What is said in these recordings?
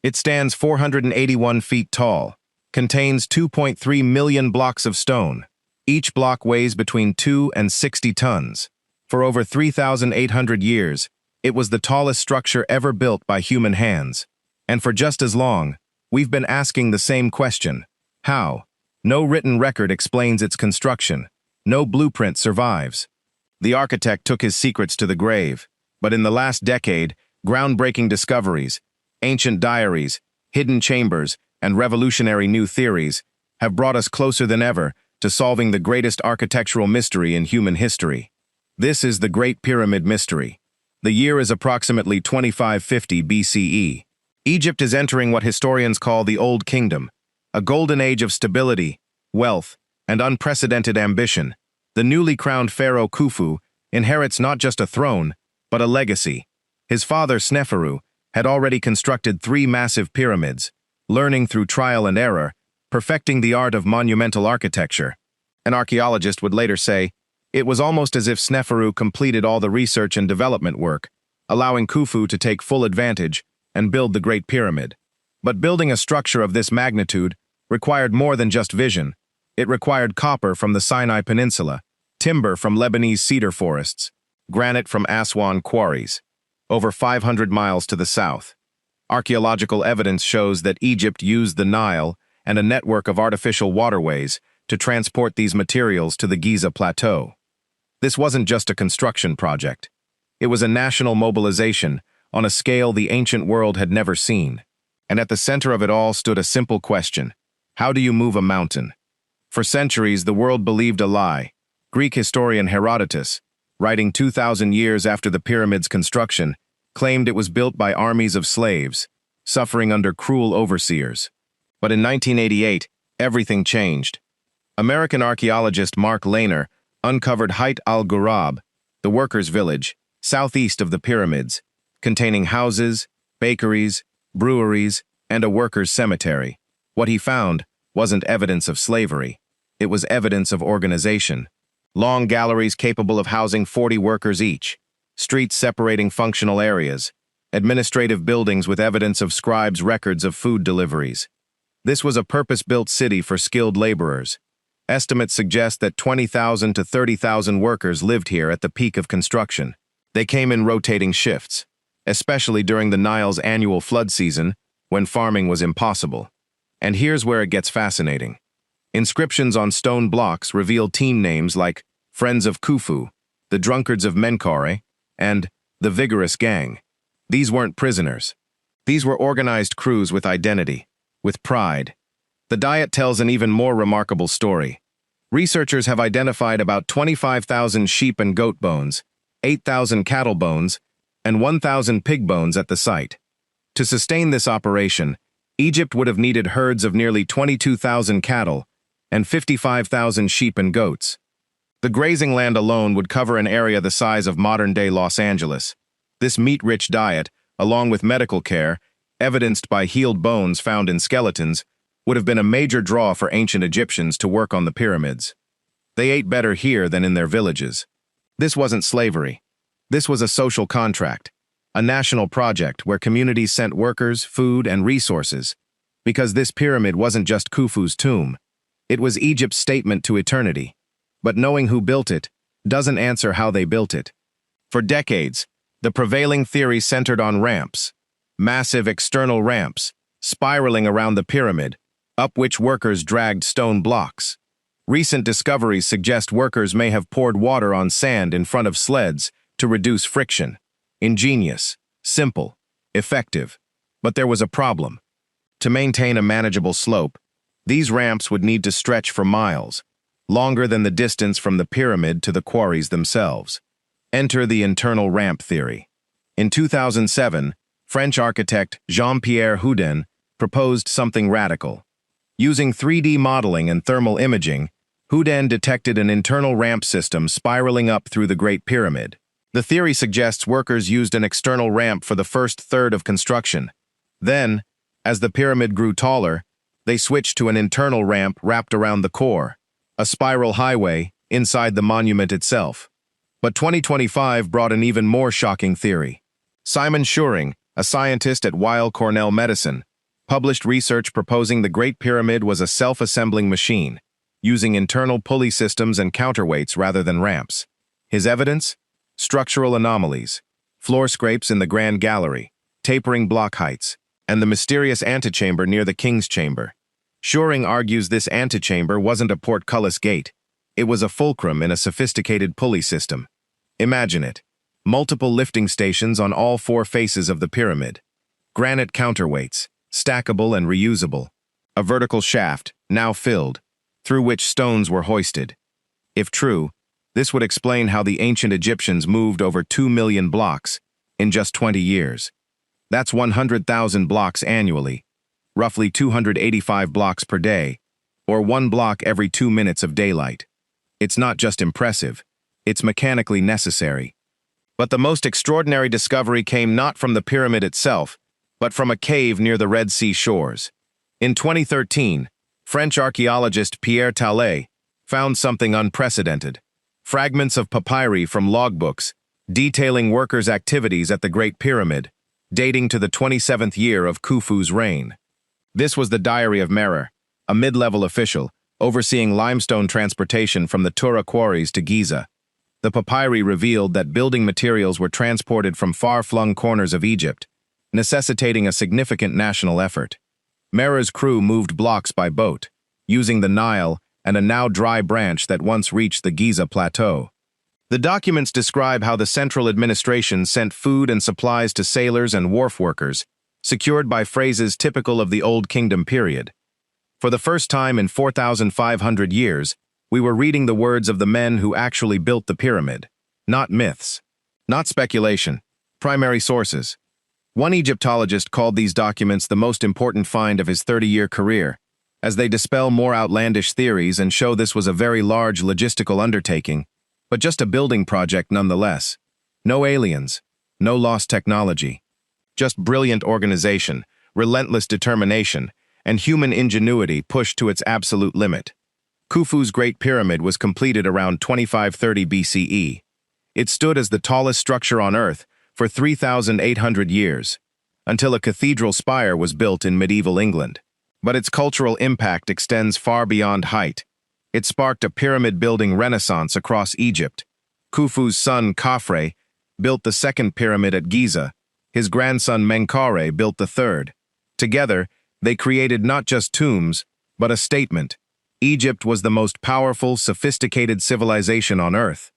It stands 481 feet tall, contains 2.3 million blocks of stone. Each block weighs between 2 and 60 tons. For over 3,800 years, it was the tallest structure ever built by human hands. And for just as long, we've been asking the same question. How? No written record explains its construction. No blueprint survives. The architect took his secrets to the grave, but in the last decade, groundbreaking discoveries, ancient diaries, hidden chambers, and revolutionary new theories have brought us closer than ever to solving the greatest architectural mystery in human history. This is the Great Pyramid Mystery. The year is approximately 2550 BCE. Egypt is entering what historians call the Old Kingdom, a golden age of stability, wealth, and unprecedented ambition. The newly crowned Pharaoh Khufu inherits not just a throne, but a legacy. His father Sneferu had already constructed 3 massive pyramids, learning through trial and error, perfecting the art of monumental architecture. An archaeologist would later say, it was almost as if Sneferu completed all the research and development work, allowing Khufu to take full advantage and build the Great Pyramid. But building a structure of this magnitude required more than just vision. It required copper from the Sinai Peninsula, timber from Lebanese cedar forests, granite from Aswan quarries, over 500 miles to the south. Archaeological evidence shows that Egypt used the Nile and a network of artificial waterways to transport these materials to the Giza Plateau. This wasn't just a construction project. It was a national mobilization on a scale the ancient world had never seen. And at the center of it all stood a simple question: how do you move a mountain? For centuries, the world believed a lie. Greek historian Herodotus, writing 2,000 years after the pyramid's construction, claimed it was built by armies of slaves, suffering under cruel overseers. But in 1988, everything changed. American archaeologist Mark Lehner uncovered Hayt al-Ghurab, the workers' village, southeast of the pyramids, containing houses, bakeries, breweries, and a workers' cemetery. What he found wasn't evidence of slavery. It was evidence of organization. Long galleries capable of housing 40 workers each, streets separating functional areas, administrative buildings with evidence of scribes' records of food deliveries. This was a purpose-built city for skilled laborers. Estimates suggest that 20,000 to 30,000 workers lived here at the peak of construction. They came in rotating shifts, especially during the Nile's annual flood season, when farming was impossible. And here's where it gets fascinating. Inscriptions on stone blocks reveal team names like Friends of Khufu, the Drunkards of Menkaure, and the Vigorous Gang. These weren't prisoners. These were organized crews with identity, with pride. The diet tells an even more remarkable story. Researchers have identified about 25,000 sheep and goat bones, 8,000 cattle bones, and 1,000 pig bones at the site. To sustain this operation, Egypt would have needed herds of nearly 22,000 cattle and 55,000 sheep and goats. The grazing land alone would cover an area the size of modern-day Los Angeles. This meat-rich diet, along with medical care, evidenced by healed bones found in skeletons, would have been a major draw for ancient Egyptians to work on the pyramids. They ate better here than in their villages. This wasn't slavery. This was a social contract, a national project where communities sent workers, food, and resources. Because this pyramid wasn't just Khufu's tomb. It was Egypt's statement to eternity. But knowing who built it doesn't answer how they built it. For decades, the prevailing theory centered on ramps, massive external ramps, spiraling around the pyramid, up which workers dragged stone blocks. Recent discoveries suggest workers may have poured water on sand in front of sleds to reduce friction. Ingenious, simple, effective. But there was a problem. To maintain a manageable slope, these ramps would need to stretch for miles, longer than the distance from the pyramid to the quarries themselves. Enter the internal ramp theory. In 2007, French architect Jean-Pierre proposed something radical. Using 3D modeling and thermal imaging, Houdin detected an internal ramp system spiraling up through the Great Pyramid. The theory suggests workers used an external ramp for the first third of construction. Then, as the pyramid grew taller, they switched to an internal ramp wrapped around the core, a spiral highway inside the monument itself. But 2025 brought an even more shocking theory. Simon Schuring, a scientist at Weill Cornell Medicine, published research proposing the Great Pyramid was a self-assembling machine, using internal pulley systems and counterweights rather than ramps. His evidence? Structural anomalies, floor scrapes in the Grand Gallery, tapering block heights, and the mysterious antechamber near the King's Chamber. Shuring argues this antechamber wasn't a portcullis gate. It was a fulcrum in a sophisticated pulley system. Imagine it. Multiple lifting stations on all four faces of the pyramid. Granite counterweights, stackable and reusable. A vertical shaft, now filled, through which stones were hoisted. If true, this would explain how the ancient Egyptians moved over 2 million blocks in just 20 years. That's 100,000 blocks annually, roughly 285 blocks per day, or 1 block every 2 minutes of daylight. It's not just impressive, it's mechanically necessary. But the most extraordinary discovery came not from the pyramid itself, but from a cave near the Red Sea shores. In 2013, French archaeologist Pierre Tallet found something unprecedented: fragments of papyri from logbooks detailing workers' activities at the Great Pyramid, dating to the 27th year of Khufu's reign. This was the diary of Merer, a mid-level official, overseeing limestone transportation from the Tura quarries to Giza. The papyri revealed that building materials were transported from far-flung corners of Egypt, necessitating a significant national effort. Merer's crew moved blocks by boat, using the Nile and a now dry branch that once reached the Giza Plateau. The documents describe how the central administration sent food and supplies to sailors and wharf workers, secured by phrases typical of the Old Kingdom period. For the first time in 4,500 years, we were reading the words of the men who actually built the pyramid. Not myths. Not speculation. Primary sources. One Egyptologist called these documents the most important find of his 30-year career, as they dispel more outlandish theories and show this was a very large logistical undertaking, but just a building project nonetheless. No aliens, no lost technology. Just brilliant organization, relentless determination, and human ingenuity pushed to its absolute limit. Khufu's Great Pyramid was completed around 2530 BCE. It stood as the tallest structure on Earth for 3,800 years, until a cathedral spire was built in medieval England. But its cultural impact extends far beyond height. It sparked a pyramid-building renaissance across Egypt. Khufu's son Khafre built the second pyramid at Giza. His grandson Menkaure built the third. Together, they created not just tombs, but a statement. Egypt was the most powerful, sophisticated civilization on Earth.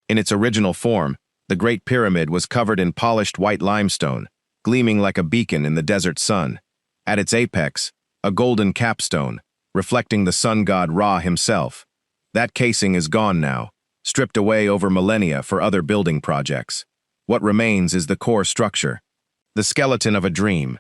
In its original form, the Great Pyramid was covered in polished white limestone, gleaming like a beacon in the desert sun. At its apex, a golden capstone, reflecting the sun god Ra himself. That casing is gone now, stripped away over millennia for other building projects. What remains is the core structure, the skeleton of a dream.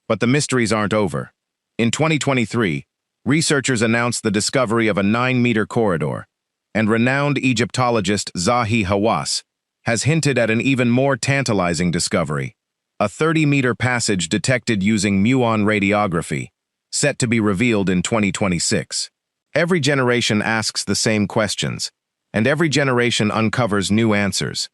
But the mysteries aren't over. In 2023, researchers announced the discovery of a 9-meter corridor, and renowned Egyptologist Zahi Hawass has hinted at an even more tantalizing discovery: a 30-meter passage detected using muon radiography, set to be revealed in 2026. Every generation asks the same questions, and every generation uncovers new answers.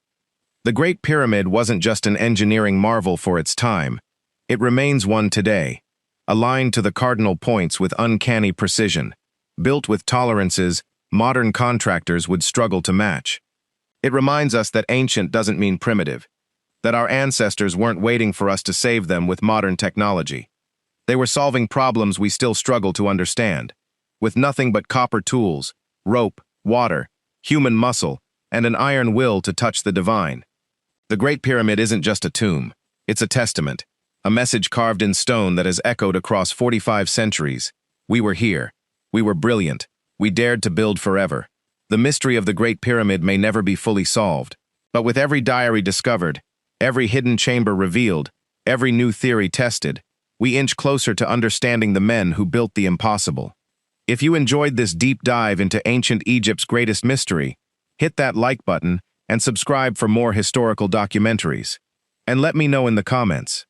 The Great Pyramid wasn't just an engineering marvel for its time, it remains one today, aligned to the cardinal points with uncanny precision, built with tolerances modern contractors would struggle to match. It reminds us that ancient doesn't mean primitive, that our ancestors weren't waiting for us to save them with modern technology. They were solving problems we still struggle to understand, with nothing but copper tools, rope, water, human muscle, and an iron will to touch the divine. The Great Pyramid isn't just a tomb, it's a testament, a message carved in stone that has echoed across 45 centuries. We were here. We were brilliant. We dared to build forever. The mystery of the Great Pyramid may never be fully solved, but with every diary discovered, every hidden chamber revealed, every new theory tested, we inch closer to understanding the men who built the impossible. If you enjoyed this deep dive into ancient Egypt's greatest mystery, hit that like button and subscribe for more historical documentaries. And let me know in the comments.